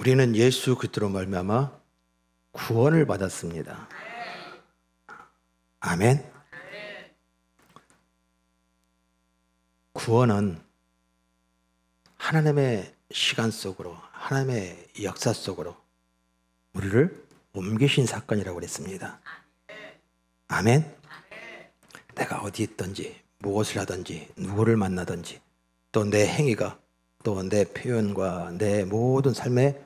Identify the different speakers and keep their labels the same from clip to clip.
Speaker 1: 우리는 예수 그리스도로 말미암아 구원을 받았습니다. 아멘. 구원은 하나님의 시간 속으로, 하나님의 역사 속으로 우리를 옮기신 사건이라고 그랬습니다. 아멘. 내가 어디 있든지 무엇을 하든지 누구를 만나든지 또 내 행위가 또 내 표현과 내 모든 삶의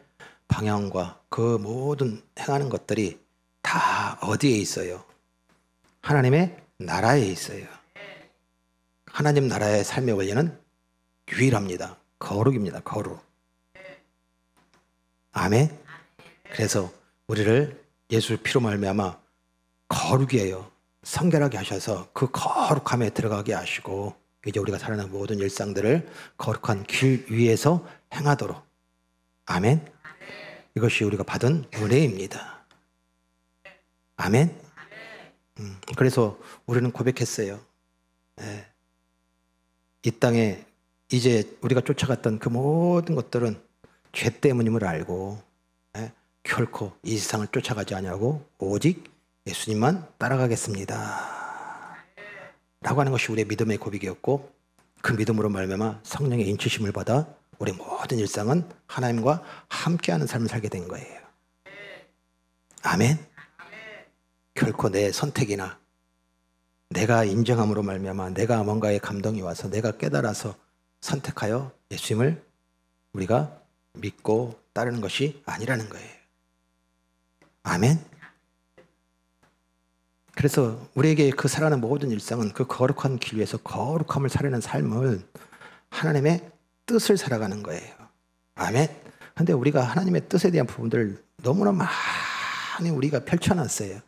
Speaker 1: 방향과 그 모든 행하는 것들이 다 어디에 있어요? 하나님의 나라에 있어요. 하나님 나라의 삶의 원리는 유일합니다. 거룩입니다. 거룩. 아멘. 그래서 우리를 예수 피로 말미암아 거룩이에요. 성결하게 하셔서 그 거룩함에 들어가게 하시고 이제 우리가 살아가는 모든 일상들을 거룩한 길 위에서 행하도록. 아멘. 이것이 우리가 받은 은혜입니다. 아멘. 그래서 우리는 고백했어요. 이 땅에 이제 우리가 쫓아갔던 그 모든 것들은 죄 때문임을 알고 결코 이 세상을 쫓아가지 아니하고 오직 예수님만 따라가겠습니다 라고 하는 것이 우리의 믿음의 고백이었고, 그 믿음으로 말미암아 성령의 인치심을 받아 우리 모든 일상은 하나님과 함께하는 삶을 살게 된 거예요. 아멘. 결코 내 선택이나 내가 인정함으로 말미암아 내가 뭔가에 감동이 와서 내가 깨달아서 선택하여 예수님을 우리가 믿고 따르는 것이 아니라는 거예요. 아멘. 그래서 우리에게 그 살아가는 모든 일상은 그 거룩한 길 위에서 거룩함을 살아내는 삶을 하나님의 뜻을 살아가는 거예요. 아멘. 그런데 우리가 하나님의 뜻에 대한 부분들을 너무나 많이 우리가 펼쳐놨어요.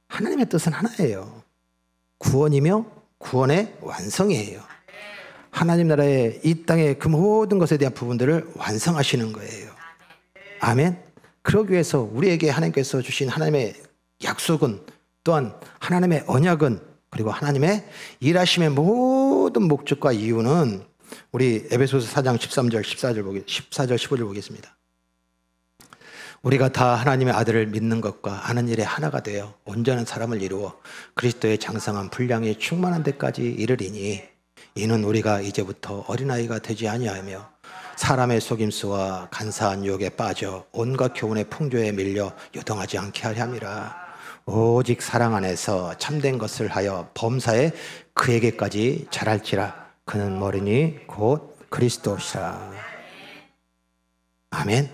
Speaker 1: 하나님의 뜻은 하나예요. 구원이며 구원의 완성이에요. 하나님 나라의 이 땅의 그 모든 것에 대한 부분들을 완성하시는 거예요. 아멘. 그러기 위해서 우리에게 하나님께서 주신 하나님의 약속은, 또한 하나님의 언약은, 그리고 하나님의 일하심의 모든 목적과 이유는 우리 에베소서 4장 13절 14절 15절 보겠습니다. 우리가 다 하나님의 아들을 믿는 것과 아는 일에 하나가 되어 온전한 사람을 이루어 그리스도의 장성한 분량이 충만한 데까지 이르리니, 이는 우리가 이제부터 어린아이가 되지 아니하며 사람의 속임수와 간사한 유혹에 빠져 온갖 교훈의 풍조에 밀려 요동하지 않게 하려 함이라. 오직 사랑 안에서 참된 것을 하여 범사에 그에게까지 자랄지라. 그는 머리니 곧 그리스도시라. 아멘.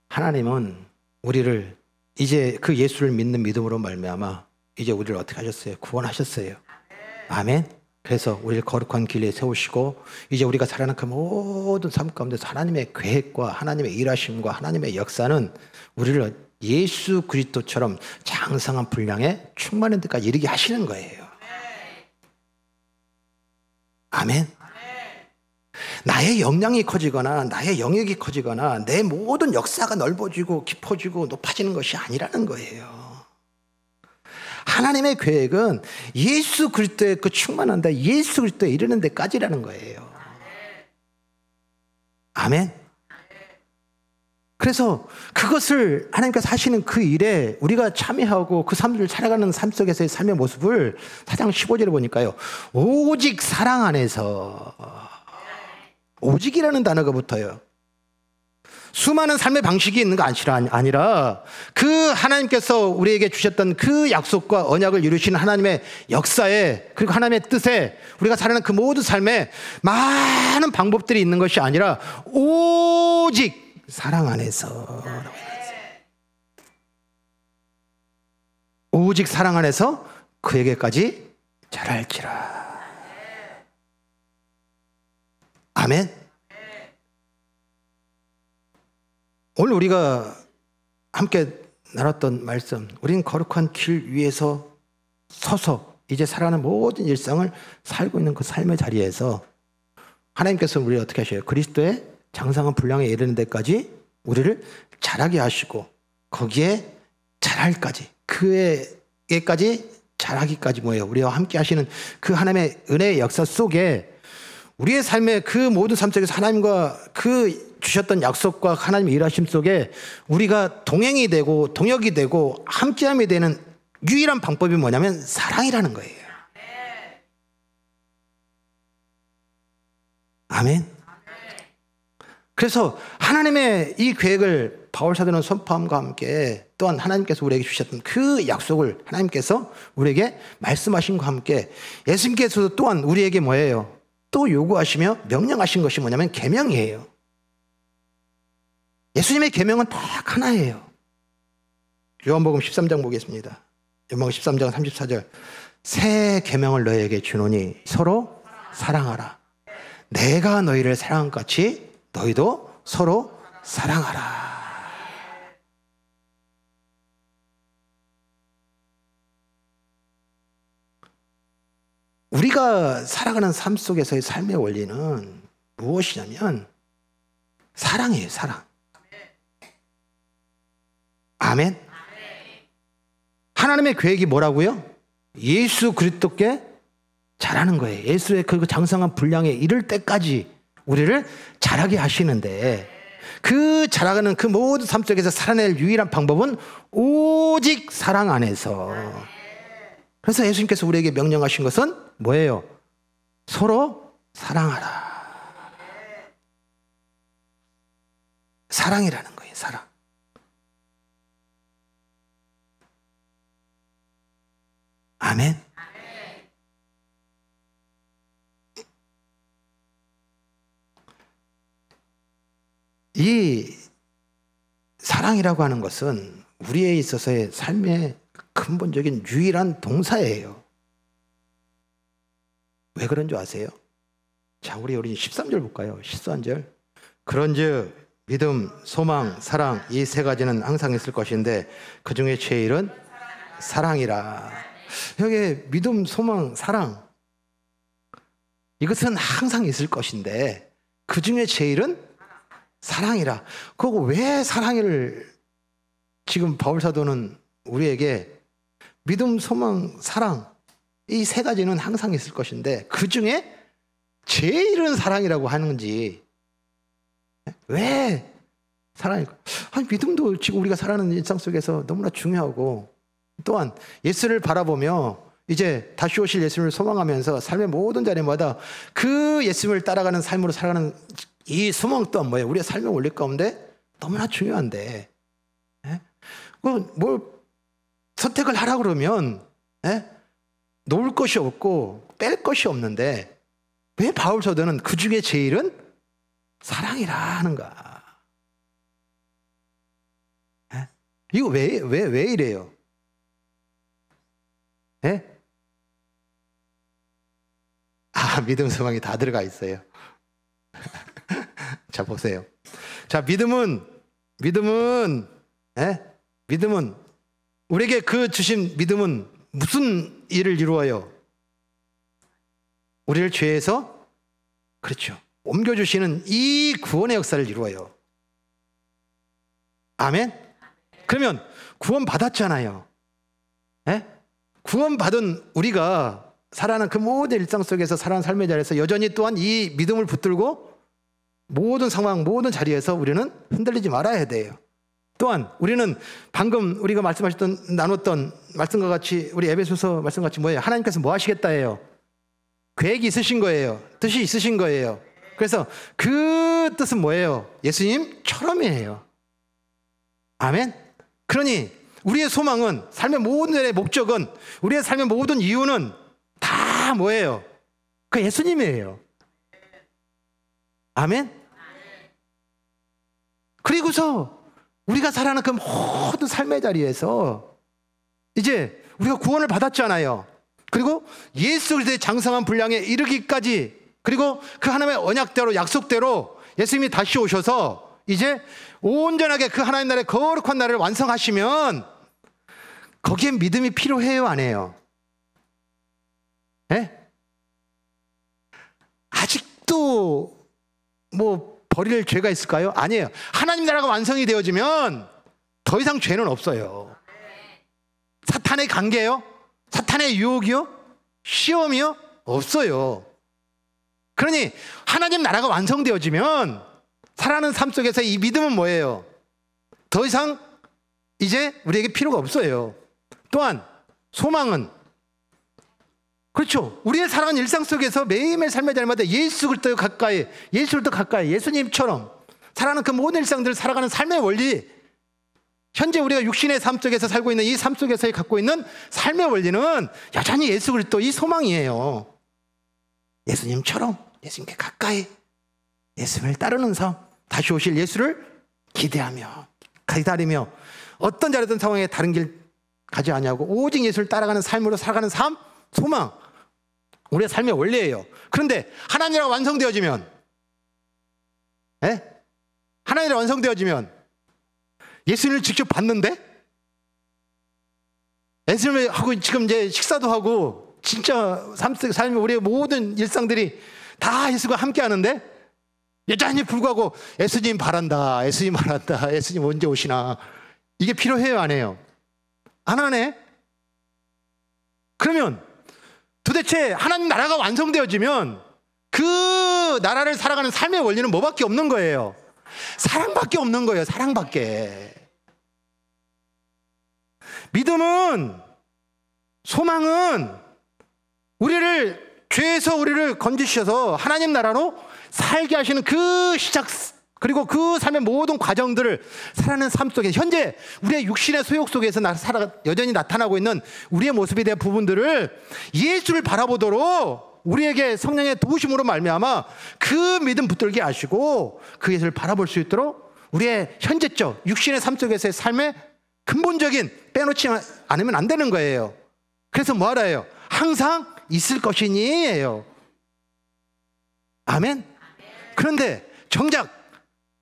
Speaker 1: 하나님은 우리를 이제 그 예수를 믿는 믿음으로 말미암아 이제 우리를 어떻게 하셨어요? 구원하셨어요. 아멘. 그래서 우리를 거룩한 길에 세우시고 이제 우리가 살아가는 그 모든 삶 가운데서 하나님의 계획과 하나님의 일하심과 하나님의 역사는 우리를 예수 그리스도처럼 장성한 분량에 충만한 데까지 이르게 하시는 거예요. 아멘. 나의 역량이 커지거나 나의 영역이 커지거나 내 모든 역사가 넓어지고 깊어지고 높아지는 것이 아니라는 거예요. 하나님의 계획은 예수 그리스도의 그 충만한 데, 예수 그리스도에 이르는 데까지라는 거예요. 아멘. 그래서 그것을 하나님께서 하시는 그 일에 우리가 참여하고 그 삶을 살아가는 삶 속에서의 삶의 모습을 4장 15절에 보니까요, 오직 사랑 안에서, 오직이라는 단어가 붙어요. 수많은 삶의 방식이 있는 거 아니라 그 하나님께서 우리에게 주셨던 그 약속과 언약을 이루시는 하나님의 역사에, 그리고 하나님의 뜻에 우리가 살아가는 그 모든 삶에 많은 방법들이 있는 것이 아니라 오직 사랑 안에서, 오직 사랑 안에서 그에게까지 자랄지라. 아멘. 오늘 우리가 함께 나눴던 말씀, 우리는 거룩한 길 위에서 서서 이제 살아가는 모든 일상을 살고 있는 그 삶의 자리에서 하나님께서 우리를 어떻게 하셔요? 그리스도의 장성한 분량에 이르는 데까지 우리를 자라게 하시고 거기에 자랄까지, 그에게까지 자라기까지 뭐예요? 우리와 함께 하시는 그 하나님의 은혜의 역사 속에 우리의 삶의 그 모든 삶 속에서 하나님과 그 주셨던 약속과 하나님의 일하심 속에 우리가 동행이 되고 동역이 되고 함께함이 되는 유일한 방법이 뭐냐면 사랑이라는 거예요. 아멘. 그래서 하나님의 이 계획을 바울 사도는 선포함과 함께 또한 하나님께서 우리에게 주셨던 그 약속을 하나님께서 우리에게 말씀하신과 함께 예수님께서도 또한 우리에게 뭐예요? 또 요구하시며 명령하신 것이 뭐냐면 계명이에요. 예수님의 계명은 딱 하나예요. 요한복음 13장 보겠습니다. 요한복음 13장 34절. 새 계명을 너희에게 주노니 서로 사랑하라. 내가 너희를 사랑한 것 같이 너희도 서로 사랑하라. 우리가 살아가는 삶 속에서의 삶의 원리는 무엇이냐면 사랑이에요. 사랑. 아멘. 하나님의 계획이 뭐라고요? 예수 그리스도께 잘하는 거예요. 예수의 그 장성한 분량에 이를 때까지 우리를 자라게 하시는데 그 자라가는 그 모든 삶 속에서 살아낼 유일한 방법은 오직 사랑 안에서. 그래서 예수님께서 우리에게 명령하신 것은 뭐예요? 서로 사랑하라. 사랑이라는 거예요. 사랑. 아멘. 이 사랑이라고 하는 것은 우리에 있어서의 삶의 근본적인 유일한 동사예요. 왜 그런 줄 아세요? 자, 우리 13절 볼까요? 13절. 그런즉 믿음, 소망, 사랑 이 세 가지는 항상 있을 것인데 그 중에 제일은 사랑이라. 여기 믿음, 소망, 사랑 이것은 항상 있을 것인데 그 중에 제일은 사랑이라. 그거 왜 사랑을 지금 바울 사도는 우리에게 믿음, 소망, 사랑 이 세 가지는 항상 있을 것인데 그 중에 제일은 사랑이라고 하는지. 왜 사랑일까? 아니, 믿음도 지금 우리가 살아가는 일상 속에서 너무나 중요하고 또한 예수를 바라보며 이제 다시 오실 예수님을 소망하면서 삶의 모든 자리마다 그 예수님을 따라가는 삶으로 살아가는 이 소망 또한 뭐예요? 우리의 삶의 원리 가운데 너무나 중요한데 뭘 선택을 하라 그러면 놓을 것이 없고 뺄 것이 없는데 왜 바울 사도는 그 중에 제일은 사랑이라 하는가? 이거 왜 이래요? 믿음, 소망이 다 들어가 있어요. 자, 보세요. 자, 믿음은 우리에게 그 주신 믿음은 무슨 일을 이루어요? 우리를 죄에서 그렇죠. 옮겨주시는 이 구원의 역사를 이루어요. 아멘? 그러면 구원 받았잖아요. 구원 받은 우리가 살아가는 그 모든 일상 속에서 살아가는 삶의 자리에서 여전히 또한 이 믿음을 붙들고 모든 상황, 모든 자리에서 우리는 흔들리지 말아야 돼요. 또한 우리는 방금 우리가 나눴던 말씀과 같이 우리 에베소서 말씀과 같이 뭐예요? 하나님께서 뭐 하시겠다예요? 계획이 있으신 거예요. 뜻이 있으신 거예요. 그래서 그 뜻은 뭐예요? 예수님처럼이에요. 아멘? 그러니 우리의 소망은, 삶의 모든 일의 목적은, 우리의 삶의 모든 이유는 다 뭐예요? 그 예수님이에요. 아멘? 그리고서 우리가 살아가는 그 모든 삶의 자리에서 이제 우리가 구원을 받았잖아요. 그리고 예수 그리스도의 장성한 분량에 이르기까지, 그리고 그 하나님의 언약대로, 약속대로 예수님이 다시 오셔서 이제 온전하게 그 하나님 나라의 거룩한 나라를 완성하시면 거기에 믿음이 필요해요, 안 해요? 아직도 버릴 죄가 있을까요? 아니에요. 하나님 나라가 완성이 되어지면 더 이상 죄는 없어요. 사탄의 관계요? 사탄의 유혹이요? 시험이요? 없어요. 그러니 하나님 나라가 완성되어지면 살아가는 삶 속에서 이 믿음은 뭐예요? 더 이상 이제 우리에게 필요가 없어요. 또한 소망은, 그렇죠, 우리의 살아가는 일상 속에서 매일매일 삶의 자리마다 예수 그리스도 가까이, 예수를 더 가까이, 예수님처럼 살아가는 그 모든 일상들을 살아가는 삶의 원리, 현재 우리가 육신의 삶 속에서 살고 있는 이 삶 속에서 갖고 있는 삶의 원리는 여전히 예수 그리스도 이 소망이에요. 예수님처럼, 예수님께 가까이, 예수님을 따르는 삶, 다시 오실 예수를 기대하며 기다리며 어떤 자리든 상황에 다른 길 가지 아니하고 오직 예수를 따라가는 삶으로 살아가는 삶, 소망, 우리의 삶의 원리예요. 그런데 하나님이랑 완성되어지면, 하나님이랑 완성되어지면 예수님을 직접 봤는데, 예수님하고 지금 이제 식사도 하고 진짜 삶의 우리의 모든 일상들이 다 예수가 함께 하는데 여전히 불구하고 예수님 바란다, 예수님 바란다, 예수님 언제 오시나, 이게 필요해요, 안 해요? 안 하네? 그러면 도대체 하나님 나라가 완성되어지면 그 나라를 살아가는 삶의 원리는 뭐밖에 없는 거예요? 사랑밖에 없는 거예요. 사랑밖에. 믿음은, 소망은 우리를 죄에서 우리를 건지셔서 하나님 나라로 살게 하시는 그 시작, 그리고 그 삶의 모든 과정들을 살아가는 삶 속에 현재 우리의 육신의 소욕 속에서 여전히 나타나고 있는 우리의 모습에 대한 부분들을 예수를 바라보도록 우리에게 성령의 도우심으로 말미암아 그 믿음 붙들게 하시고 그 예수를 바라볼 수 있도록 우리의 현재적 육신의 삶 속에서의 삶의 근본적인 빼놓지 않으면 안 되는 거예요. 그래서 뭐 하라요? 항상 있을 것이니예요. 아멘? 그런데 정작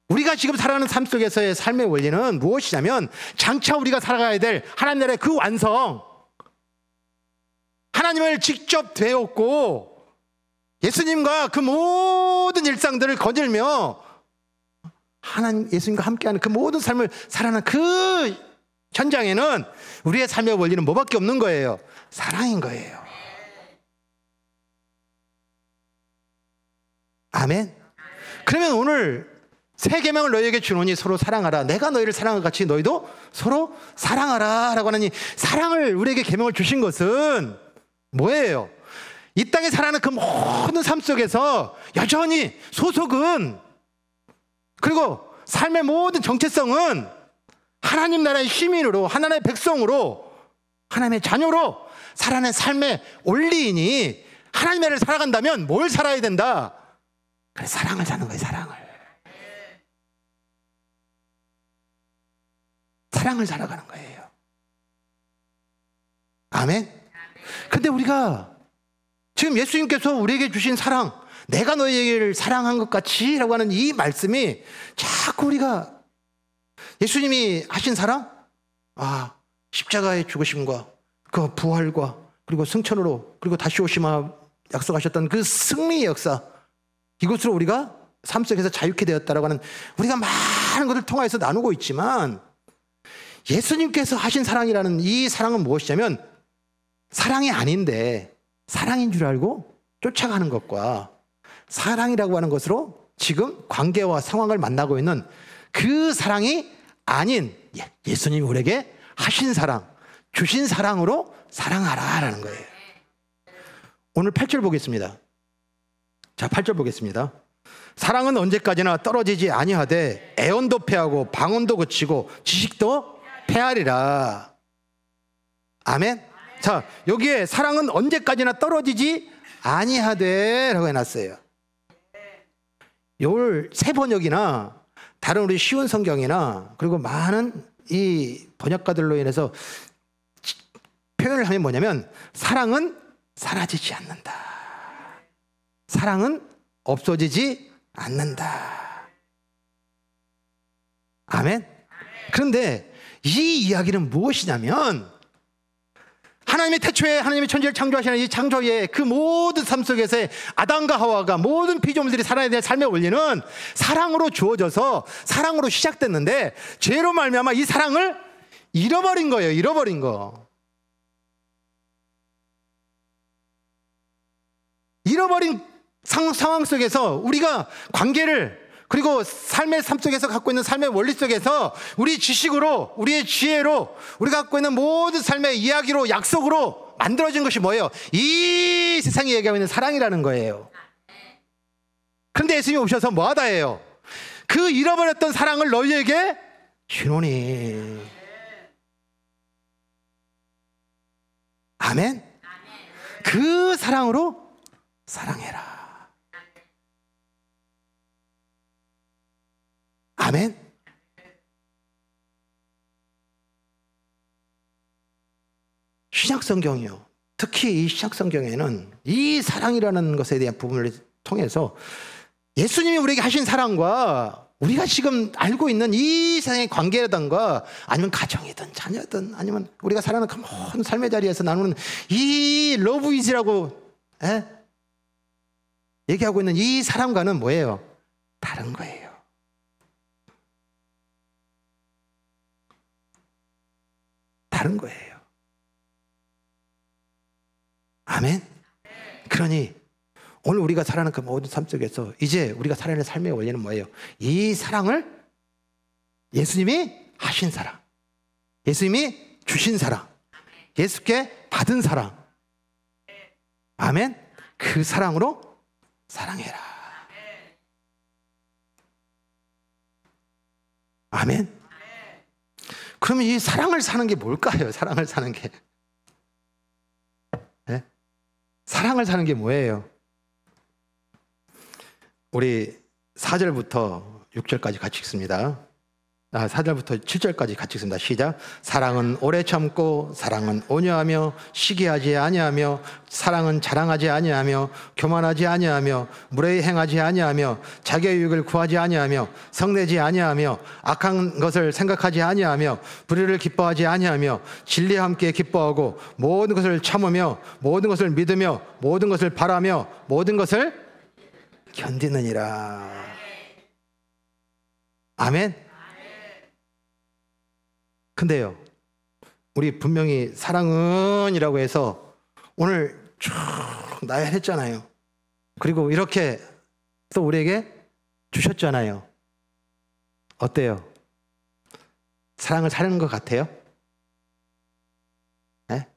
Speaker 1: 우리가 지금 살아가는 삶 속에서의 삶의 원리는 무엇이냐면 장차 우리가 살아가야 될 하나님 나라의 그 완성, 하나님을 직접 되었고 예수님과 그 모든 일상들을 거닐며 하나님, 예수님과 함께하는 그 모든 삶을 살아가는 그 현장에는 우리의 삶의 원리는 뭐밖에 없는 거예요? 사랑인 거예요. 아멘. 그러면 오늘 새 계명을 너희에게 주노니 서로 사랑하라. 내가 너희를 사랑한 같이 너희도 서로 사랑하라 라고 하는 이 사랑을 우리에게 계명을 주신 것은 뭐예요? 이 땅에 살아가는 그 모든 삶 속에서 여전히 소속은, 그리고 삶의 모든 정체성은 하나님 나라의 시민으로, 하나님의 백성으로, 하나님의 자녀로 살아가는 삶의 원리이니 하나님의 나라를 살아간다면 뭘 살아야 된다? 그래, 사랑을 사는 거예요. 사랑을 살아가는 거예요. 아멘. 근데 우리가 지금 예수님께서 우리에게 주신 사랑, 내가 너희를 사랑한 것 같이 라고 하는 이 말씀이 자꾸 우리가 예수님이 하신 사랑, 십자가의 죽으심과 그 부활과 그리고 승천으로 그리고 다시 오시마 약속하셨던 그 승리의 역사, 이것으로 우리가 삶 속에서 자유케 되었다라고 하는, 우리가 많은 것을 통해서 나누고 있지만 예수님께서 하신 사랑이라는 이 사랑은 무엇이냐면 사랑이 아닌데 사랑인 줄 알고 쫓아가는 것과 사랑이라고 하는 것으로 지금 관계와 상황을 만나고 있는 그 사랑이 아닌 예수님이 우리에게 하신 사랑, 주신 사랑으로 사랑하라라는 거예요. 오늘 8절 보겠습니다. 자, 8절 보겠습니다. 사랑은 언제까지나 떨어지지 아니하되 애언도 패하고 방언도 그치고 지식도 패하리라. 아멘. 자, 여기에 사랑은 언제까지나 떨어지지 아니하되 라고 해놨어요. 요 새 번역이나 다른 우리 쉬운 성경이나 그리고 많은 이 번역가들로 인해서 표현을 하면 뭐냐면 사랑은 사라지지 않는다, 사랑은 없어지지 않는다. 아멘. 그런데 이 이야기는 무엇이냐면 하나님의 태초에 하나님의 천지를 창조하시는 이 창조의 그 모든 삶 속에서의 아담과 하와가 모든 피조물들이 살아야 될 삶의 원리는 사랑으로 주어져서 사랑으로 시작됐는데 죄로 말미암아 이 사랑을 잃어버린 거예요. 잃어버린 거. 잃어버린 상황 속에서 우리가 관계를, 그리고 삶의 삶 속에서 갖고 있는 삶의 원리 속에서 우리 지식으로, 우리의 지혜로, 우리가 갖고 있는 모든 삶의 이야기로, 약속으로 만들어진 것이 뭐예요? 이 세상이 얘기하고 있는 사랑이라는 거예요. 그런데 예수님이 오셔서 뭐 하다 해요? 그 잃어버렸던 사랑을 너희에게 주노니. 아멘. 그 사랑으로 사랑해라. 아멘. 신약성경이요. 특히 이 신약성경에는 이 사랑이라는 것에 대한 부분을 통해서 예수님이 우리에게 하신 사랑과 우리가 지금 알고 있는 이 세상의 관계라든가 아니면 가정이든 자녀든 아니면 우리가 살아가는 그 모든 삶의 자리에서 나누는 이 러브 이즈라고 얘기하고 있는 이 사랑과는 뭐예요? 다른 거예요. 다른 거예요. 아멘. 그러니 오늘 우리가 살아가는 그 모든 삶 속에서 이제 우리가 살아가는 삶의 원리는 뭐예요? 이 사랑을 예수님이 하신 사랑, 예수님이 주신 사랑, 예수께 받은 사랑, 아멘. 그 사랑으로 사랑해라. 아멘. 그러면 이 사랑을 사는 게 뭘까요? 사랑을 사는 게. 네? 사랑을 사는 게 뭐예요? 우리 4절부터 6절까지 같이 읽습니다. 4절부터 7절까지 같이 읽습니다. 시작. 사랑은 오래 참고, 사랑은 온유하며, 시기하지 아니하며, 사랑은 자랑하지 아니하며, 교만하지 아니하며, 무례히 행하지 아니하며, 자기의 유익을 구하지 아니하며, 성내지 아니하며, 악한 것을 생각하지 아니하며, 불의를 기뻐하지 아니하며, 진리와 함께 기뻐하고, 모든 것을 참으며, 모든 것을 믿으며, 모든 것을 바라며, 모든 것을 견디느니라. 아멘. 근데요, 우리 분명히 사랑은 이라고 해서 오늘 쭉 나열했잖아요. 그리고 이렇게 또 우리에게 주셨잖아요. 어때요? 사랑을 사는 것 같아요? 네?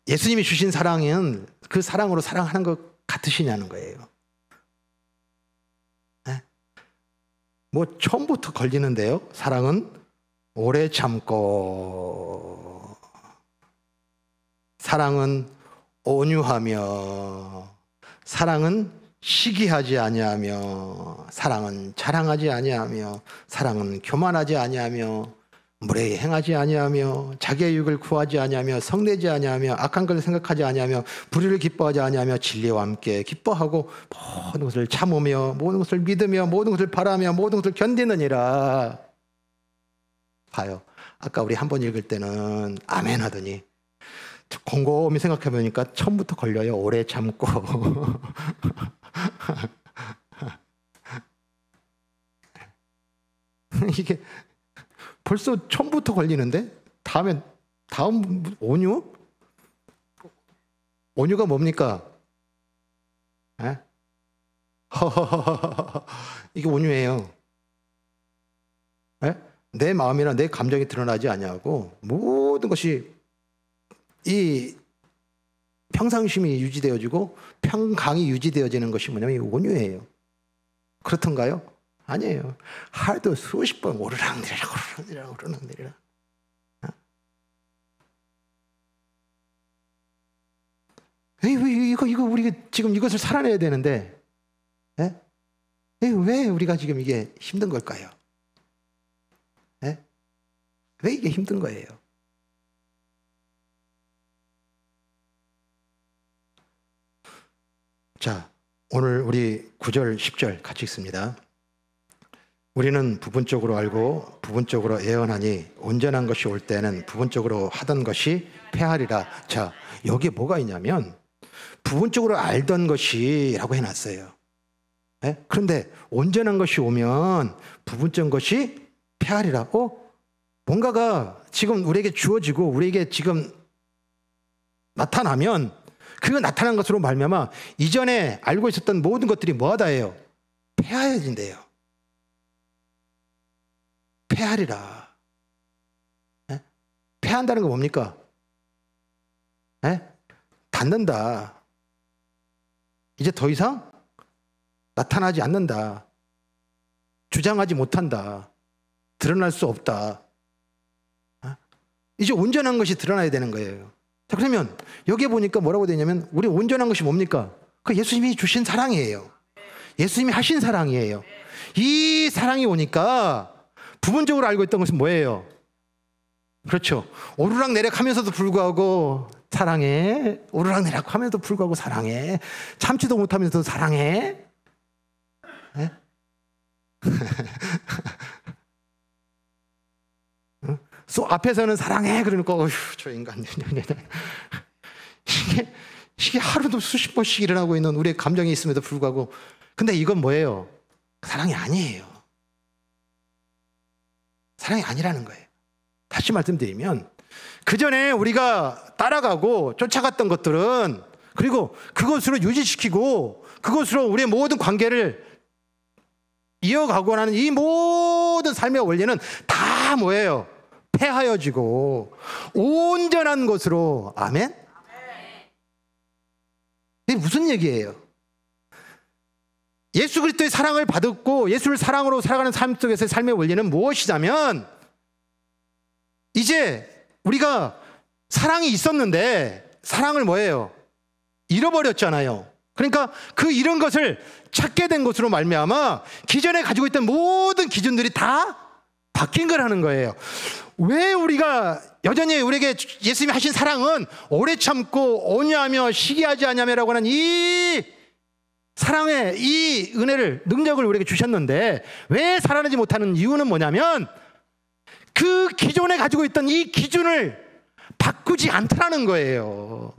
Speaker 1: 예수님이 주신 사랑은 그 사랑으로 사랑하는 것 같으시냐는 거예요. 네? 뭐 처음부터 걸리는데요. 사랑은 오래 참고, 사랑은 온유하며, 사랑은 시기하지 아니하며, 사랑은 자랑하지 아니하며, 사랑은 교만하지 아니하며, 무례히 행하지 아니하며, 자기의 유익을 구하지 아니하며, 성내지 아니하며, 악한 것을 생각하지 아니하며, 불의를 기뻐하지 아니하며, 진리와 함께 기뻐하고, 모든 것을 참으며, 모든 것을 믿으며, 모든 것을 바라며, 모든 것을 견디느니라. 봐요. 아까 우리 한 번 읽을 때는 아멘 하더니 곰곰이 생각해 보니까 처음부터 걸려요. 오래 참고. 이게 벌써 처음부터 걸리는데 다음 온유? 온유가 뭡니까? 이게 온유예요. 내 마음이나 내 감정이 드러나지 아니하고 모든 것이 이 평상심이 유지되어지고 평강이 유지되어지는 것이 뭐냐면 온유예요. 그렇던가요? 아니에요. 하루도 수십 번 오르락내리락. 이거 우리가 지금 이것을 살아내야 되는데, 왜 우리가 지금 이게 힘든 걸까요? 왜 이게 힘든 거예요? 자, 오늘 우리 9절, 10절 같이 읽습니다. 우리는 부분적으로 알고 부분적으로 예언하니 온전한 것이 올 때는 부분적으로 하던 것이 패하리라. 자, 여기에 뭐가 있냐면 부분적으로 알던 것이라고 해놨어요. 그런데 온전한 것이 오면 부분적인 것이 패하리라. 뭔가가 지금 우리에게 주어지고 우리에게 지금 나타나면 그 나타난 것으로 말미암아 이전에 알고 있었던 모든 것들이 뭐하다 해요? 폐하여진대요. 폐하리라. 예? 폐한다는 거 뭡니까? 예? 닫는다. 이제 더 이상 나타나지 않는다. 주장하지 못한다. 드러날 수 없다. 이제 온전한 것이 드러나야 되는 거예요. 자, 그러면 여기에 보니까 뭐라고 되냐면 우리 온전한 것이 뭡니까? 그 예수님이 주신 사랑이에요. 예수님이 하신 사랑이에요. 이 사랑이 오니까 부분적으로 알고 있던 것은 뭐예요? 그렇죠. 오르락내락 하면서도 불구하고 사랑해. 오르락내락 하면서도 불구하고 사랑해. 참지도 못하면서도 사랑해. 네? 앞에서는 사랑해 그러니까 어휴 저 인간 이게 하루도 수십 번씩 일어나고 있는 우리의 감정이 있음에도 불구하고 근데 이건 뭐예요? 사랑이 아니에요. 사랑이 아니라는 거예요. 다시 말씀드리면 그 전에 우리가 따라가고 쫓아갔던 것들은 그리고 그것으로 유지시키고 그것으로 우리의 모든 관계를 이어가고 하는 이 모든 삶의 원리는 다 뭐예요? 폐하여지고 온전한 것으로 아멘? 이게 무슨 얘기예요? 예수 그리스도의 사랑을 받았고 예수를 사랑으로 살아가는 삶 속에서의 삶의 원리는 무엇이냐면 이제 우리가 사랑이 있었는데 사랑을 뭐예요? 잃어버렸잖아요. 그러니까 그 잃은 것을 찾게 된 것으로 말미암아 기존에 가지고 있던 모든 기준들이 다 바뀐 거라는 거예요. 왜 우리가 여전히 우리에게 예수님이 하신 사랑은 오래 참고 온유하며 시기하지 않냐며라고 하는 이 사랑의 이 은혜를 능력을 우리에게 주셨는데 왜 살아내지 못하는 이유는 뭐냐면 그 기존에 가지고 있던 이 기준을 바꾸지 않더라는 거예요.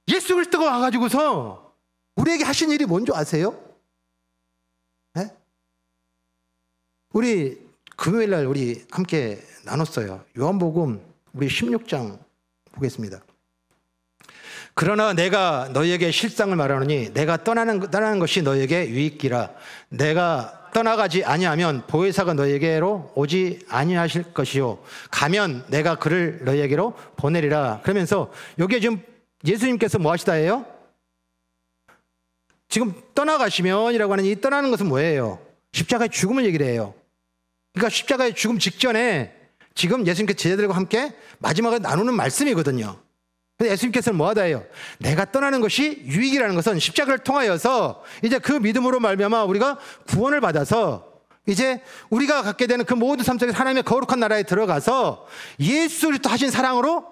Speaker 1: 예수 그리스도가 와가지고서 우리에게 하신 일이 뭔지 아세요? 네? 우리 금요일날 우리 함께 나눴어요. 요한복음 우리 16장 보겠습니다. 그러나 내가 너희에게 실상을 말하노니 내가 떠나는 것이 너희에게 유익기라. 내가 떠나가지 아니하면 보혜사가 너희에게로 오지 아니하실 것이요 가면 내가 그를 너희에게로 보내리라. 그러면서 여기에 지금 예수님께서 뭐 하시다 해요? 지금 떠나가시면이라고 하는 이 떠나는 것은 뭐예요? 십자가의 죽음을 얘기를 해요. 그러니까 십자가의 죽음 직전에 지금 예수님께서 제자들과 함께 마지막에 나누는 말씀이거든요. 그래서 예수님께서는 뭐 하다 해요? 내가 떠나는 것이 유익이라는 것은 십자가를 통하여서 이제 그 믿음으로 말미암아 우리가 구원을 받아서 이제 우리가 갖게 되는 그 모든 삶 속에 하나님의 거룩한 나라에 들어가서 예수 그리스도 하신 사랑으로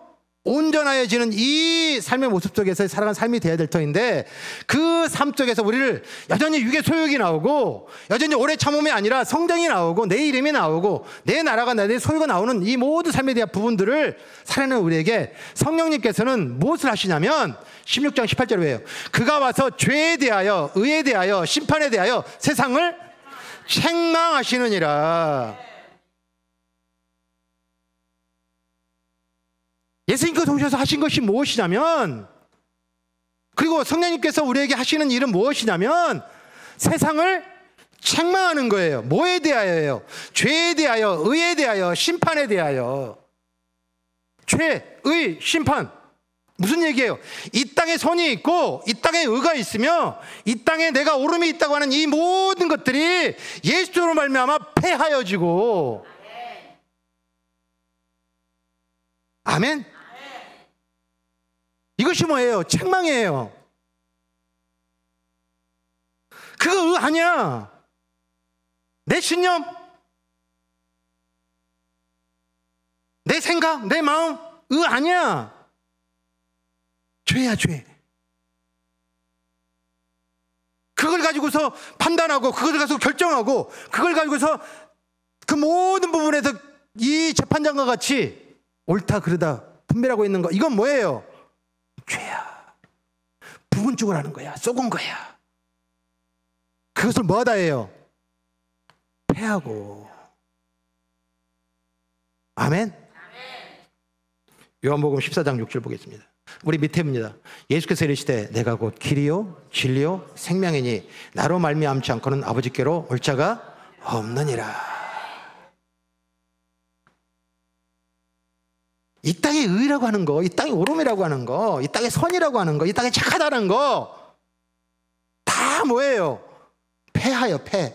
Speaker 1: 온전하여지는 이 삶의 모습 속에서 살아가는 삶이 되어야 될 터인데 그 삶 속에서 우리를 여전히 육의 소욕이 나오고 여전히 오래 참음이 아니라 성장이 나오고 내 이름이 나오고 내 나라가 내 소유가 나오는 이 모든 삶에 대한 부분들을 살아내는 우리에게 성령님께서는 무엇을 하시냐면 16장 18절에 왜요? 그가 와서 죄에 대하여 의에 대하여 심판에 대하여 세상을 책망하시느니라. 예수님께서 오셔서 하신 것이 무엇이냐면 그리고 성령님께서 우리에게 하시는 일은 무엇이냐면 세상을 책망하는 거예요. 뭐에 대하여요? 죄에 대하여, 의에 대하여, 심판에 대하여. 죄, 의, 심판. 무슨 얘기예요? 이 땅에 선이 있고 이 땅에 의가 있으며 이 땅에 내가 옳음이 있다고 하는 이 모든 것들이 예수로 말미암아 폐하여지고 아멘? 이것이 뭐예요? 책망이에요. 그거 아니야. 내 신념, 내 생각, 내 마음, 아니야. 죄야, 죄. 그걸 가지고서 판단하고, 그걸 가지고 결정하고, 그걸 가지고서 그 모든 부분에서 이 재판장과 같이 옳다, 그르다 분별하고 있는 거. 이건 뭐예요? 죄야. 부분적으로 하는 거야. 쏘은 거야. 그것을 뭐하다 해요? 패하고. 아멘. 요한복음 14장 6절 보겠습니다. 우리 밑에입니다. 예수께서 이르시되 내가 곧 길이요 진리요 생명이니 나로 말미암지 않고는 아버지께로 올 자가 없느니라. 이 땅의 의라고 하는 거, 이 땅의 오름이라고 하는 거, 이 땅의 선이라고 하는 거, 이 땅의 착하다는 거 다 뭐예요? 폐하여 폐.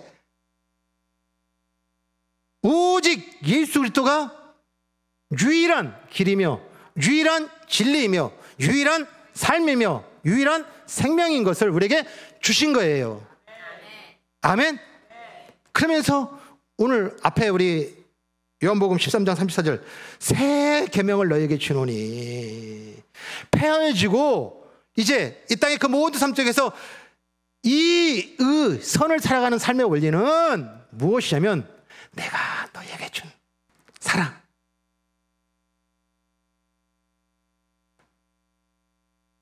Speaker 1: 오직 예수 그리스도가 유일한 길이며 유일한 진리이며 유일한 삶이며 유일한 생명인 것을 우리에게 주신 거예요. 아멘. 그러면서 오늘 앞에 우리 요한복음 13장 34절 새 계명을 너희에게 주노니 폐하여지고 이제 이 땅의 그 모든 삶 속에서 이 선을 살아가는 삶의 원리는 무엇이냐면 내가 너희에게 준 사랑,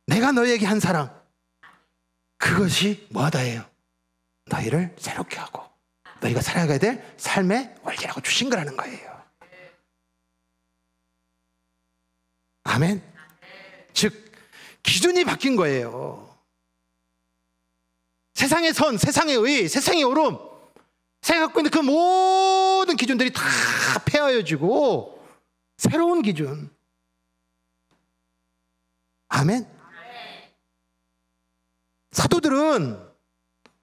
Speaker 1: 내가 너희에게 한 사랑, 그것이 뭐하다예요? 너희를 새롭게 하고 너희가 살아가야 될 삶의 원리라고 주신 거라는 거예요. 아멘. 즉 기준이 바뀐 거예요. 세상의 선, 세상의 의, 세상의 오름, 세상이 갖고 있는 그 모든 기준들이 다 폐하여지고 새로운 기준. 아멘. 사도들은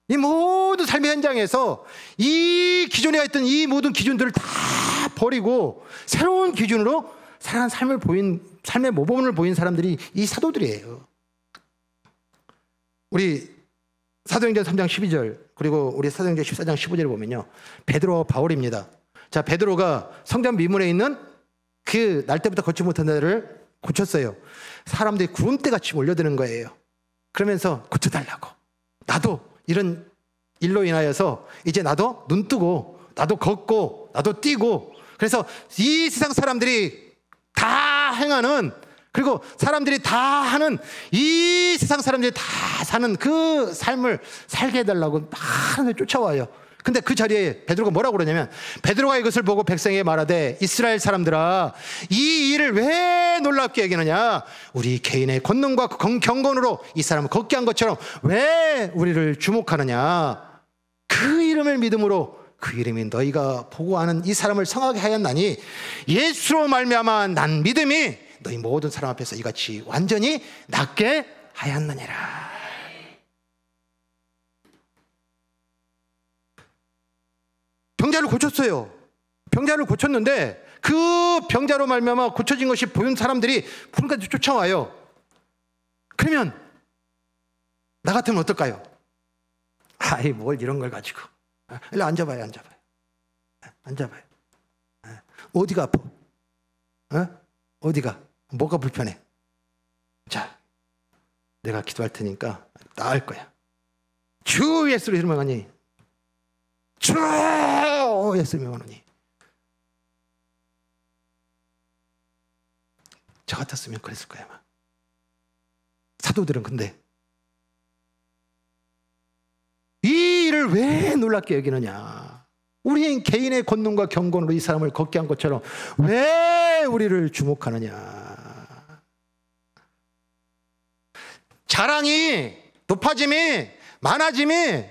Speaker 1: 이 모든 삶의 현장에서 이 기존에 있던 이 모든 기준들을 다 버리고 새로운 기준으로 살아가는 삶을 보인, 삶의 모범을 보인 사람들이 이 사도들이에요. 우리 사도행전 3장 12절 그리고 우리 사도행전 14장 15절을 보면요, 베드로와 바울입니다. 자, 베드로가 성전 미문에 있는 그 날 때부터 걷지 못한 데를 고쳤어요. 사람들이 구름대같이 몰려드는 거예요. 그러면서 고쳐달라고, 나도 이런 일로 인하여서 이제 나도 눈 뜨고 나도 걷고 나도 뛰고, 그래서 이 세상 사람들이 다 행하는, 그리고 사람들이 다 하는, 이 세상 사람들이 다 사는 그 삶을 살게 해달라고 막 하는데 쫓아와요. 근데 그 자리에 베드로가 뭐라고 그러냐면, 베드로가 이것을 보고 백성에게 말하되 이스라엘 사람들아, 이 일을 왜 놀랍게 여기느냐? 우리 개인의 권능과 경건으로 이 사람을 걷게 한 것처럼 왜 우리를 주목하느냐? 그 이름을 믿음으로, 그 이름이 너희가 보고 아는 이 사람을 성하게 하였나니 예수로 말미암아 난 믿음이 너희 모든 사람 앞에서 이같이 완전히 낫게 하였느니라. 병자를 고쳤어요. 병자를 고쳤는데 그 병자로 말미암아 고쳐진 것이 보는 사람들이 부름까지 쫓아와요. 그러면 나 같으면 어떨까요? 아이, 뭘 이런 걸 가지고. 일로 앉아봐요, 앉아봐요. 앉아봐요. 어디가 아파? 어디가? 뭐가 불편해? 자, 내가 기도할 테니까 나을 거야. 주 예수로 이름을 가니, 주 예수를 명하노니. 저 같았으면 그랬을 거야 아마. 사도들은 근데 이 일을 왜 놀랍게 여기느냐? 우리 개인의 권능과 경건으로 이 사람을 걷게 한 것처럼 왜 우리를 주목하느냐? 자랑이, 높아짐이, 많아짐이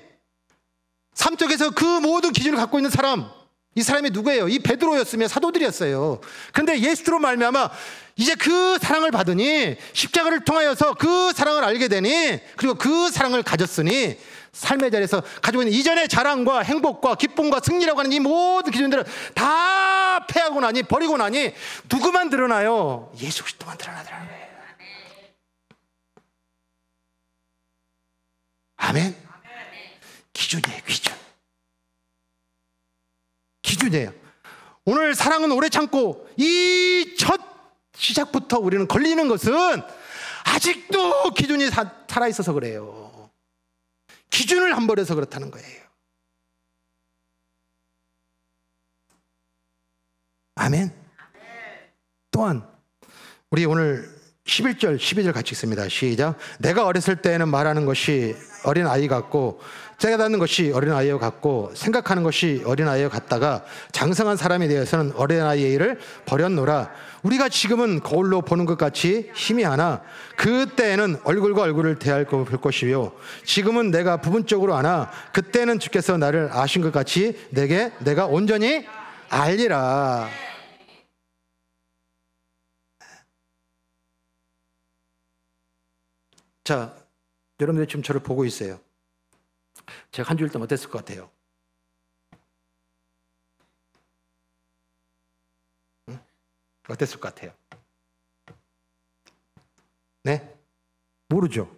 Speaker 1: 삶 속에서 그 모든 기준을 갖고 있는 사람, 이 사람이 누구예요? 이 베드로였으면 사도들이었어요. 근데 예수로 말미암아 이제 그 사랑을 받으니, 십자가를 통하여서 그 사랑을 알게 되니, 그리고 그 사랑을 가졌으니 삶의 자리에서 가지고 있는 이전의 자랑과 행복과 기쁨과 승리라고 하는 이 모든 기준들을 다 패하고 나니, 버리고 나니 누구만 드러나요? 예수 그리스도만 드러나더라는 거예요. 아멘. 기준이에요, 기준. 기준이에요. 오늘 사랑은 오래 참고 이 첫 시작부터 우리는 걸리는 것은 아직도 기준이 살아있어서 그래요. 기준을 안 버려서 그렇다는 거예요. 아멘. 또한 우리 오늘 11절, 12절 같이 읽습니다. 시작. 내가 어렸을 때에는 말하는 것이 어린아이 같고 깨닫는 것이 어린아이와 같고 생각하는 것이 어린아이와 같다가 장성한 사람이 되어서는 어린아이의 일을 버렸노라. 우리가 지금은 거울로 보는 것 같이 희미하나 그때에는 얼굴과 얼굴을 대할 볼 것이요 지금은 내가 부분적으로 아나 그때는 주께서 나를 아신 것 같이 내가 온전히 알리라. 자, 여러분들이 지금 저를 보고 있어요. 제가 한 주일 동안 어땠을 것 같아요? 응? 어땠을 것 같아요? 네? 모르죠.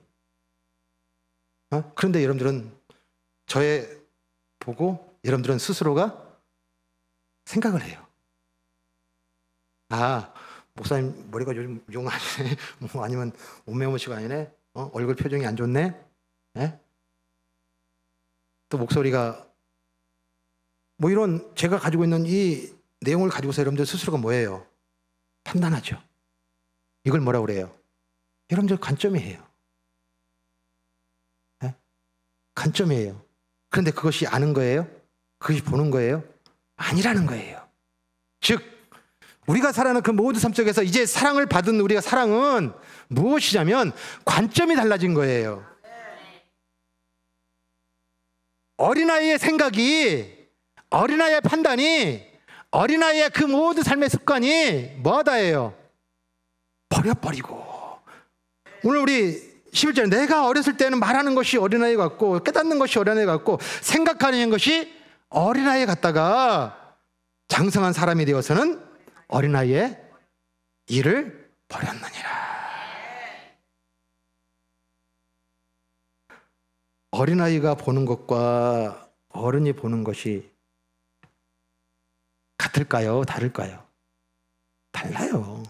Speaker 1: 그런데 여러분들은 저의 보고 여러분들은 스스로가 생각을 해요. 아, 목사님 머리가 요즘 용하네. 뭐 아니면 옷매무시가 아니네. 얼굴 표정이 안 좋네. 네? 또 목소리가 뭐 이런 제가 가지고 있는 이 내용을 가지고서 여러분들 스스로가 뭐예요? 판단하죠. 이걸 뭐라고 그래요? 여러분들 관점이에요. 네? 관점이에요. 그런데 그것이 아는 거예요? 그것이 보는 거예요? 아니라는 거예요. 즉 우리가 살아가는 그 모든 삶 속에서 이제 사랑을 받은 우리가 사랑은 무엇이냐면 관점이 달라진 거예요. 어린아이의 생각이, 어린아이의 판단이, 어린아이의 그 모든 삶의 습관이 뭐하다예요? 버려버리고. 오늘 우리 11절에 내가 어렸을 때는 말하는 것이 어린아이 같고 깨닫는 것이 어린아이 같고 생각하는 것이 어린아이 같다가 장성한 사람이 되어서는 어린아이의 일을 버렸느니라. 어린아이가 보는 것과 어른이 보는 것이 같을까요? 다를까요? 달라요.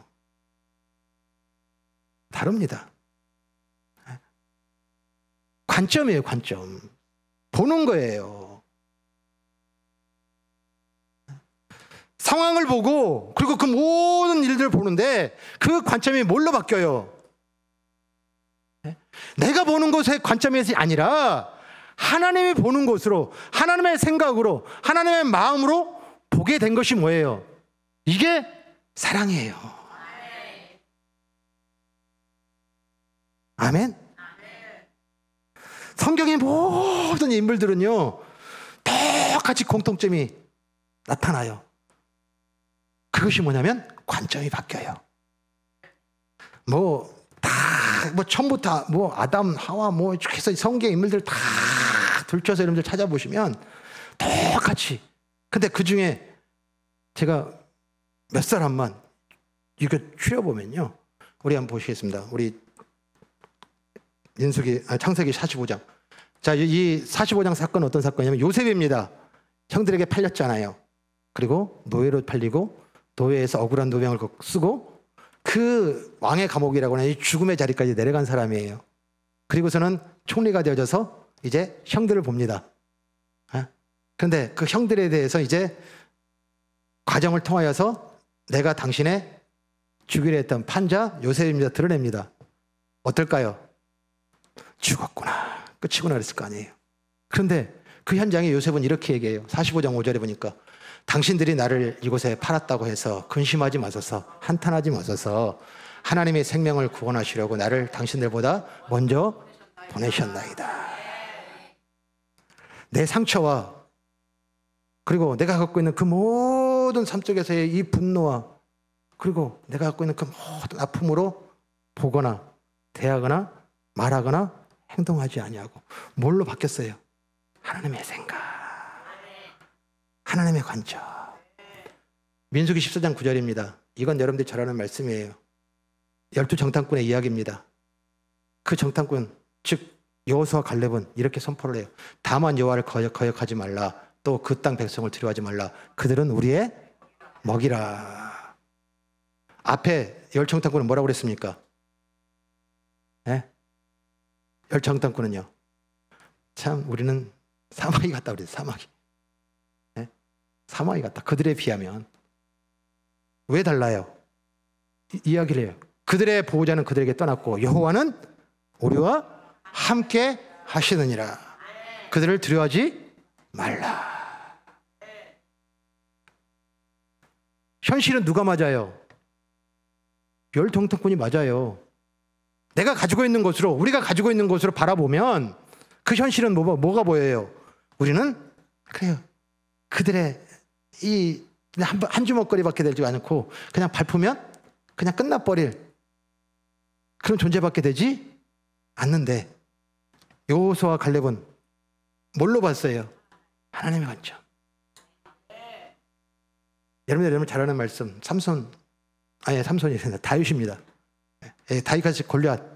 Speaker 1: 다릅니다. 관점이에요, 관점. 보는 거예요. 상황을 보고 그리고 그 모든 일들을 보는데 그 관점이 뭘로 바뀌어요? 내가 보는 것의 관점이 아니라 하나님이 보는 것으로, 하나님의 생각으로, 하나님의 마음으로 보게 된 것이 뭐예요? 이게 사랑이에요. 아멘. 성경의 모든 인물들은요 똑같이 공통점이 나타나요. 그것이 뭐냐면 관점이 바뀌어요. 처음부터 아담, 하와 해서 성경 인물들 다 들춰서 여러분들 찾아보시면 똑같이. 근데 그 중에 제가 몇 사람만 이거 추려보면요. 우리 한번 보시겠습니다. 우리 창세기 45장. 자, 이 45장 사건은 어떤 사건이냐면 요셉입니다. 형들에게 팔렸잖아요. 그리고 노예로 팔리고 노예에서 억울한 노병을 쓰고 그 왕의 감옥이라고 하는 이 죽음의 자리까지 내려간 사람이에요. 그리고서는 총리가 되어져서 이제 형들을 봅니다. 그런데 그 형들에 대해서 이제 과정을 통하여서 내가 당신의 죽이려 했던 판자 요셉입니다. 드러냅니다. 어떨까요? 죽었구나. 끝이구나 그랬을 거 아니에요. 그런데 그 현장에 요셉은 이렇게 얘기해요. 45장 5절에 보니까 당신들이 나를 이곳에 팔았다고 해서 근심하지 마소서, 한탄하지 마소서. 하나님의 생명을 구원하시려고 나를 당신들보다 먼저 보내셨나이다. 내 상처와 그리고 내가 갖고 있는 그 모든 삶 속에서의 이 분노와 그리고 내가 갖고 있는 그 모든 아픔으로 보거나 대하거나 말하거나 행동하지 아니하고 뭘로 바뀌었어요? 하나님의 생각, 하나님의 관점. 민수기 14장 9절입니다. 이건 여러분들이 잘 아는 말씀이에요. 12정탐꾼의 이야기입니다. 그 정탐꾼 즉 여호수아 갈렙은 이렇게 선포를 해요. 다만 여호와를 거역하지 말라. 또 그 땅 백성을 두려워하지 말라. 그들은 우리의 먹이라. 앞에 열정탐꾼은 뭐라고 그랬습니까? 네? 열정탐꾼은요. 참 우리는 사마귀 같다 그랬어요. 사마귀. 네? 사마귀 같다. 그들에 비하면. 왜 달라요? 이야기를 해요. 그들의 보호자는 그들에게 떠났고 여호와는 우리와 함께 하시느니라. 그들을 두려워하지 말라. 현실은 누가 맞아요? 열동통꾼이 맞아요. 내가 가지고 있는 것으로, 우리가 가지고 있는 것으로 바라보면 그 현실은 뭐가 보여요? 우리는 그래요. 그들의 한 주먹거리밖에 되지 않고 그냥 밟으면 그냥 끝나버릴 그런 존재밖에 되지 않는데, 여호수아와 갈렙은 뭘로 봤어요? 하나님의 관점. 여러분 잘 아는 말씀, 삼손이 아니라 다윗입니다. 다윗같이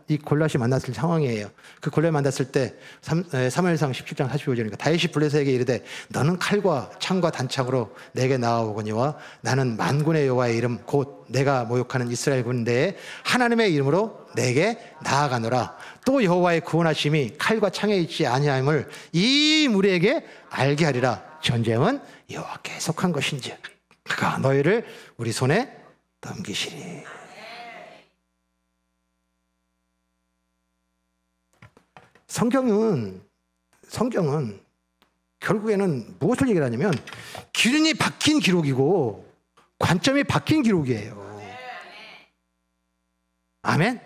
Speaker 1: 이 골리앗이 만났을 상황이에요. 그 골리앗 만났을 때 사무엘상 17장 45절이니까 다윗이 블레셋에게 이르되 너는 칼과 창과 단창으로 내게 나아오거니와 나는 만군의 여호와의 이름 곧 내가 모욕하는 이스라엘 군대에 하나님의 이름으로 내게 나아가노라. 또 여호와의 구원하심이 칼과 창에 있지 아니함을 이 무리에게 알게 하리라. 전쟁은 여호와께 속한 것인지 그가 너희를 우리 손에 넘기시리. 성경은 결국에는 무엇을 얘기하냐면 기준이 바뀐 기록이고 관점이 바뀐 기록이에요. 아멘?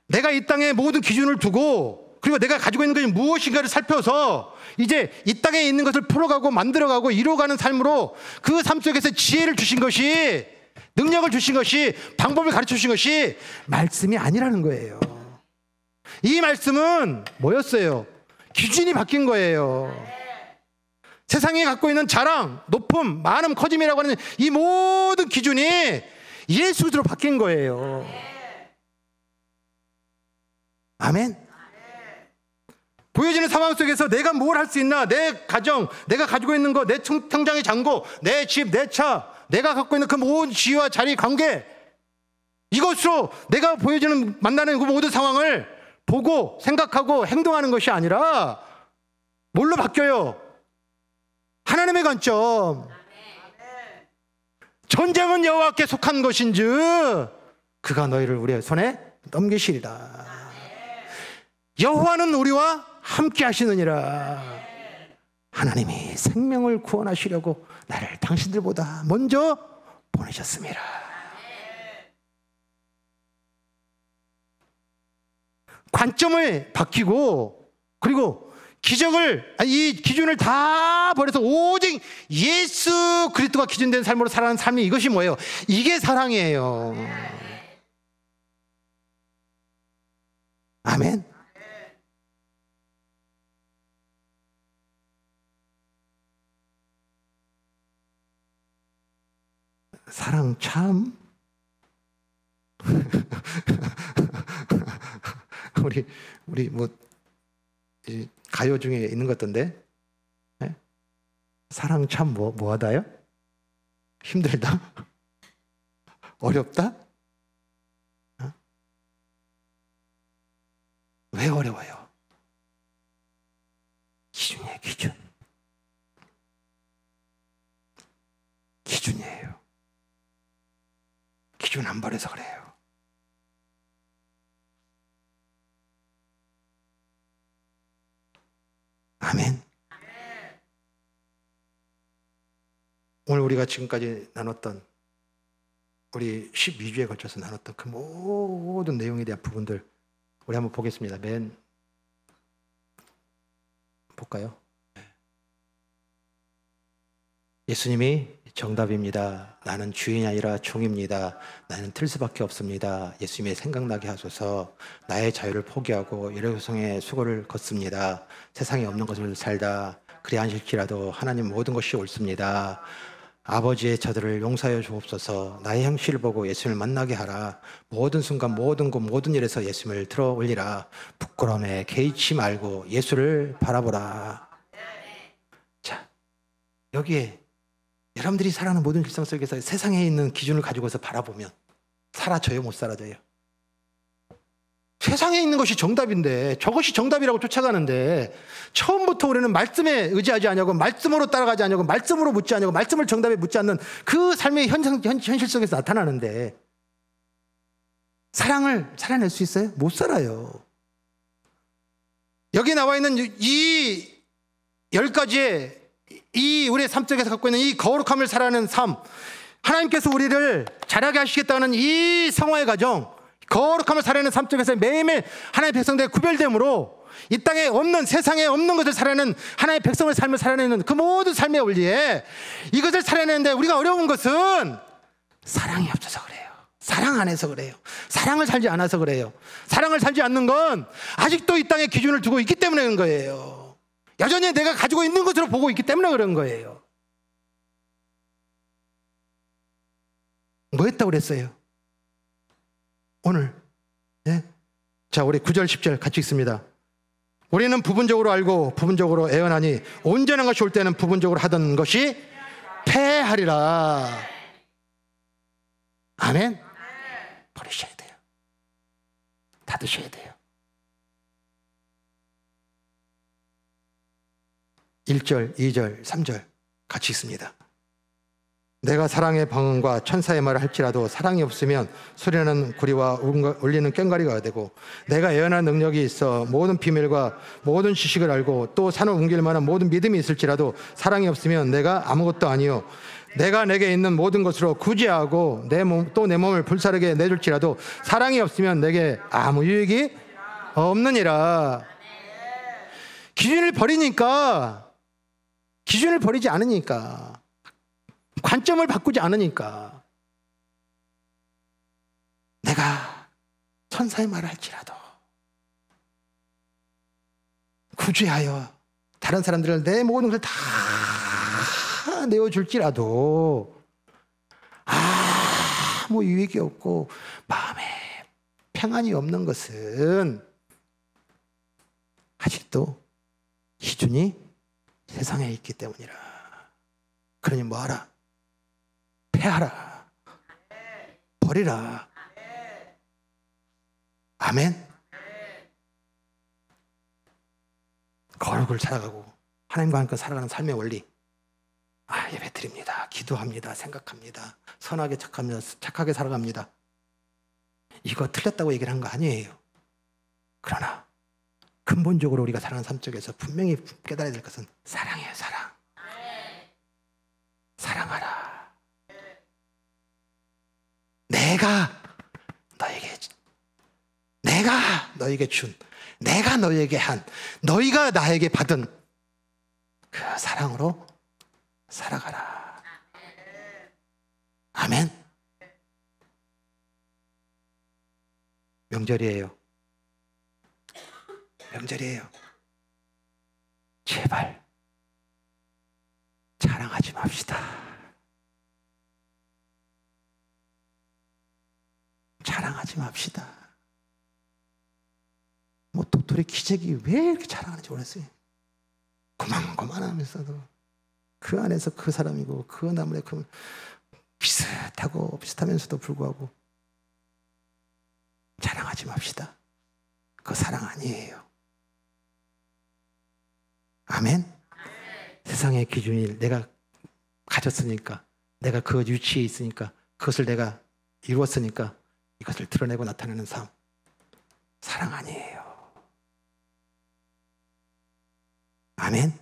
Speaker 1: 내가 이 땅에 모든 기준을 두고 그리고 내가 가지고 있는 것이 무엇인가를 살펴서 이제 이 땅에 있는 것을 풀어가고 만들어가고 이루어가는 삶으로 그 삶 속에서 지혜를 주신 것이, 능력을 주신 것이, 방법을 가르쳐 주신 것이 말씀이 아니라는 거예요. 이 말씀은 뭐였어요? 기준이 바뀐 거예요. 세상이 갖고 있는 자랑, 높음, 많음, 커짐이라고 하는 이 모든 기준이 예수로 바뀐 거예요. 아멘? 보여지는 상황 속에서 내가 뭘 할 수 있나? 내 가정, 내가 가지고 있는 거, 내 통장의 잔고, 내 집, 내 차, 내가 갖고 있는 그 모든 지위와 자리, 관계, 이것으로 내가 만나는 그 모든 상황을 보고 생각하고 행동하는 것이 아니라 뭘로 바뀌어요? 하나님의 관점. 전쟁은 여호와께 속한 것인즉 그가 너희를 우리의 손에 넘기시리라. 여호와는 우리와 함께 하시느니라. 하나님이 생명을 구원하시려고 나를 당신들보다 먼저 보내셨습니다. 관점을 바뀌고 그리고 이 기준을 다 버려서 오직 예수 그리스도가 기준된 삶으로 살아가는 삶이, 이것이 뭐예요? 이게 사랑이에요. 아멘. 사랑 참 우리 가요 중에 있는 것 같던데, 네? 사랑 참 뭐하다요? 힘들다? 어렵다? 어? 왜 어려워요? 기준이에요. 기준이에요. 기준 안 버려서 그래요. 아멘. 오늘 우리가 지금까지 나눴던, 우리 12주에 걸쳐서 나눴던 그 모든 내용에 대한 부분들 우리 한번 보겠습니다. 볼까요? 예수님이 정답입니다. 나는 주인이 아니라 종입니다. 나는 틀 수밖에 없습니다. 예수님이 생각나게 하소서. 나의 자유를 포기하고 여러성의 수고를 걷습니다. 세상에 없는 것을 살다 그리 안실지라도 하나님 모든 것이 옳습니다. 아버지의 저들을 용서하여 주옵소서. 나의 형실을 보고 예수님을 만나게 하라. 모든 순간 모든 곳 모든 일에서 예수님을 들어 올리라. 부끄러움에 개의치 말고 예수를 바라보라. 자, 여기에 여러분들이 살아가는 모든 일상 속에서 세상에 있는 기준을 가지고서 바라보면 사라져요, 못 사라져요? 세상에 있는 것이 정답인데, 저것이 정답이라고 쫓아가는데, 처음부터 우리는 말씀에 의지하지 않냐고, 말씀으로 따라가지 않냐고, 말씀으로 묻지 않냐고, 말씀을 정답에 묻지 않는 그 삶의 현실 속에서 나타나는데, 사랑을 살아낼 수 있어요? 못 살아요. 여기 나와 있는 이 10가지의 이 우리의 삶 속에서 갖고 있는 이 거룩함을 살아내는 삶, 하나님께서 우리를 자라게 하시겠다는 이 성화의 과정, 거룩함을 살아내는 삶 속에서 매일매일 하나님의 백성들의 구별됨으로 이 땅에 없는, 세상에 없는 것을 살아내는 하나님의 백성의 삶을 살아내는 그 모든 삶의 원리에 이것을 살아내는데 우리가 어려운 것은 사랑이 없어서 그래요. 사랑 안에서 그래요. 사랑을 살지 않아서 그래요. 사랑을 살지 않는 건 아직도 이 땅에 기준을 두고 있기 때문에 그런 거예요. 여전히 내가 가지고 있는 것으로 보고 있기 때문에 그런 거예요. 뭐 했다고 그랬어요? 오늘. 네? 자, 우리 9절 10절 같이 읽습니다. 우리는 부분적으로 알고 부분적으로 애언하니 온전한 것이 올 때는 부분적으로 하던 것이 패하리라. 아멘. 버리셔야 돼요. 닫으셔야 돼요. 1절, 2절, 3절 같이 있습니다. 내가 사랑의 방언과 천사의 말을 할지라도 사랑이 없으면 소리나는 구리와 울리는 꽹과리가 되고, 내가 예언한 능력이 있어 모든 비밀과 모든 지식을 알고 또 산을 옮길 만한 모든 믿음이 있을지라도 사랑이 없으면 내가 아무것도 아니요, 내가 내게 있는 모든 것으로 구제하고 또 내 몸을 불사르게 내줄지라도 사랑이 없으면 내게 아무 유익이 없느니라. 기준을 버리니까, 기준을 버리지 않으니까, 관점을 바꾸지 않으니까, 내가 천사의 말을 할지라도 구제하여 다른 사람들을 내 모든 것을 다 내어줄지라도 아무 유익이 없고 마음에 평안이 없는 것은 아직도 기준이 세상에 있기 때문이라. 그러니 뭐하라? 패하라. 버리라. 아멘. 거룩을 살아가고 하나님과 함께 살아가는 삶의 원리. 예배드립니다. 기도합니다. 생각합니다. 선하게 착합니다. 착하게 살아갑니다. 이거 틀렸다고 얘기를 한 거 아니에요. 그러나 근본적으로 우리가 살아가는 삶 속에서 분명히 깨달아야 될 것은 사랑이에요. 사랑. 사랑하라. 내가 너에게 준, 내가 너에게 한, 너희가 나에게 받은 그 사랑으로 살아가라. 아멘. 명절이에요. 명절이에요. 제발 자랑하지 맙시다. 자랑하지 맙시다. 뭐 도토리 기저귀 왜 이렇게 자랑하는지 모르겠어요. 고만고만하면서도 그 안에서 그 사람이고 그 나물에 그 비슷하면서도 불구하고 자랑하지 맙시다. 그거 사랑 아니에요. 아멘. 세상의 기준이 내가 가졌으니까, 내가 그 위치에 있으니까, 그것을 내가 이루었으니까 이것을 드러내고 나타내는 삶, 사랑 아니에요. 아멘.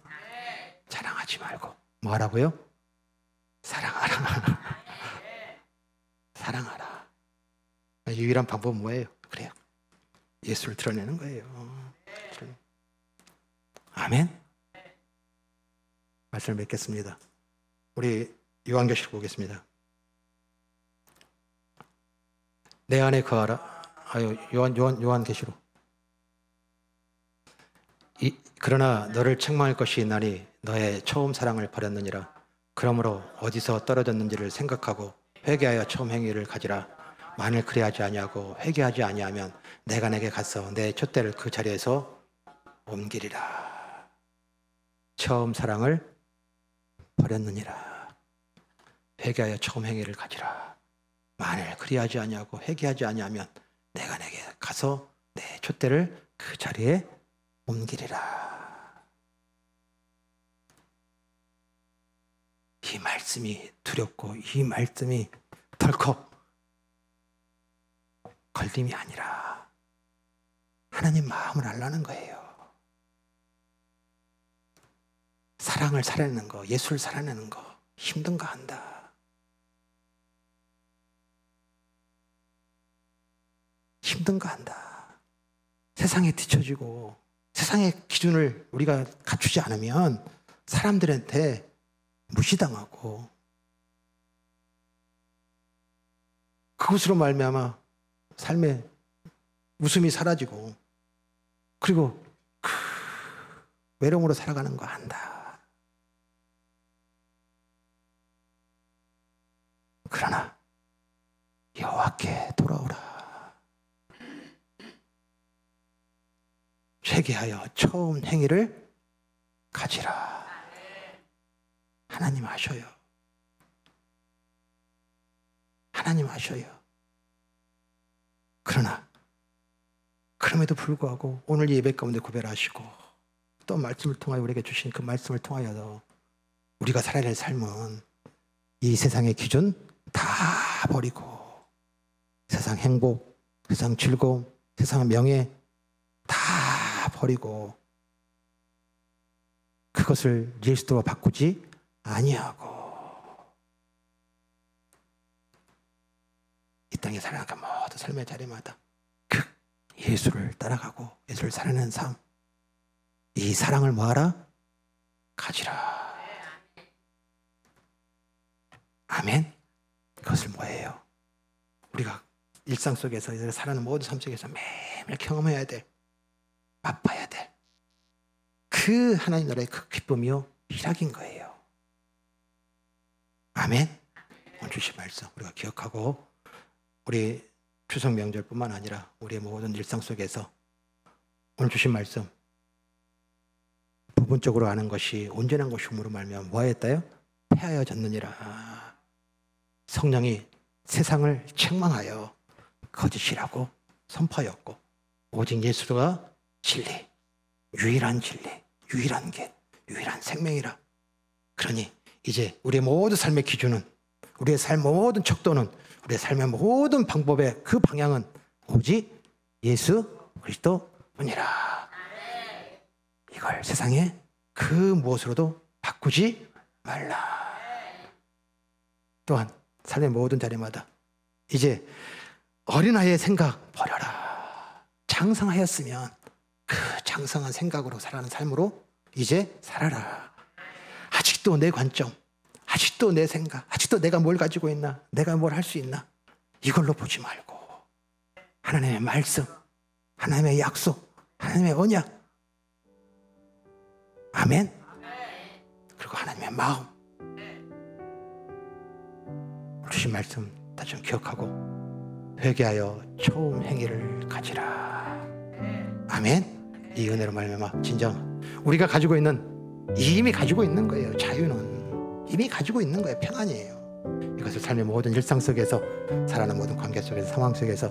Speaker 1: 자랑하지 말고 뭐 하라고요? 사랑하라. 사랑하라. 유일한 방법은 뭐예요? 그래요. 예수를 드러내는 거예요. 아멘. 말씀을 맺겠습니다. 우리 요한계시록 보겠습니다. 내 안에 거하라. 요한계시록. 그러나 너를 책망할 것이 있나니 너의 처음 사랑을 버렸느니라. 그러므로 어디서 떨어졌는지를 생각하고 회개하여 처음 행위를 가지라. 만일 그리하지 아니하고 회개하지 아니하면 내가 내게 가서 내 촛대를 그 자리에서 옮기리라. 처음 사랑을 버렸느니라. 회개하여 처음 행위를 가지라. 만일 그리하지 아니하고 회개하지 아니하면 내가 내게 가서 내 촛대를 그 자리에 옮기리라. 이 말씀이 두렵고 이 말씀이 덜컥 걸림이 아니라 하나님 마음을 알라는 거예요. 사랑을 살아내는 거, 예수를 살아내는 거 힘든가 한다. 힘든가 한다. 세상에 뒤처지고 세상의 기준을 우리가 갖추지 않으면 사람들한테 무시당하고 그것으로 말미암아 삶의 웃음이 사라지고 그리고 외로움으로 살아가는 거 안다. 그러나 여호와께 돌아오라. 회개하여 처음 행위를 가지라. 하나님 아셔요. 하나님 아셔요. 그러나 그럼에도 불구하고 오늘 예배 가운데 구별하시고 또 말씀을 통하여 우리에게 주신 그 말씀을 통하여도 우리가 살아야 할 삶은 이 세상의 기준 다 버리고 세상 행복, 세상 즐거움, 세상 명예 다 버리고 그것을 예수로 바꾸지 아니하고 이 땅에 살아가는 모든 삶의 자리마다 그 예수를 따라가고 예수를 살아내는 삶, 이 사랑을 뭐하라? 가지라. 아멘. 그것을 뭐예요? 우리가 일상 속에서 살아가는 모든 삶 속에서 매일 경험해야 될, 맛봐야 될 그 하나님 나라의 그 기쁨이요 희락인 거예요. 아멘. 오늘 주신 말씀 우리가 기억하고 우리 추석 명절뿐만 아니라 우리의 모든 일상 속에서 오늘 주신 말씀 부분적으로 아는 것이 온전한 것이므로 말미암아 뭐하였다요? 패하여졌느니라. 성령이 세상을 책망하여 거짓이라고 선포하였고 오직 예수가 진리, 유일한 진리, 유일한 길, 유일한 생명이라. 그러니 이제 우리의 모든 삶의 기준은, 우리의 삶 모든 척도는, 우리의 삶의 모든 방법의 그 방향은 오직 예수 그리스도뿐이라. 이걸 세상에 그 무엇으로도 바꾸지 말라. 또한 삶의 모든 자리마다 이제 어린아이의 생각 버려라. 장성하였으면 그 장성한 생각으로 살아가는 삶으로 이제 살아라. 아직도 내 관점, 아직도 내 생각, 아직도 내가 뭘 가지고 있나, 내가 뭘 할 수 있나, 이걸로 보지 말고 하나님의 말씀, 하나님의 약속, 하나님의 언약, 아멘. 그리고 하나님의 마음, 주신 말씀 다시 좀 기억하고 회개하여 처음 행위를 가지라. 아멘. 이 은혜로 말미암아 진정 우리가 가지고 있는, 이미 가지고 있는 거예요. 자유는 이미 가지고 있는 거예요. 평안이에요. 이것을 삶의 모든 일상 속에서, 살아가는 모든 관계 속에서, 상황 속에서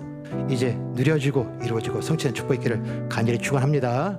Speaker 1: 이제 누려지고 이루어지고 성취된 축복 있기를 간절히 축원합니다.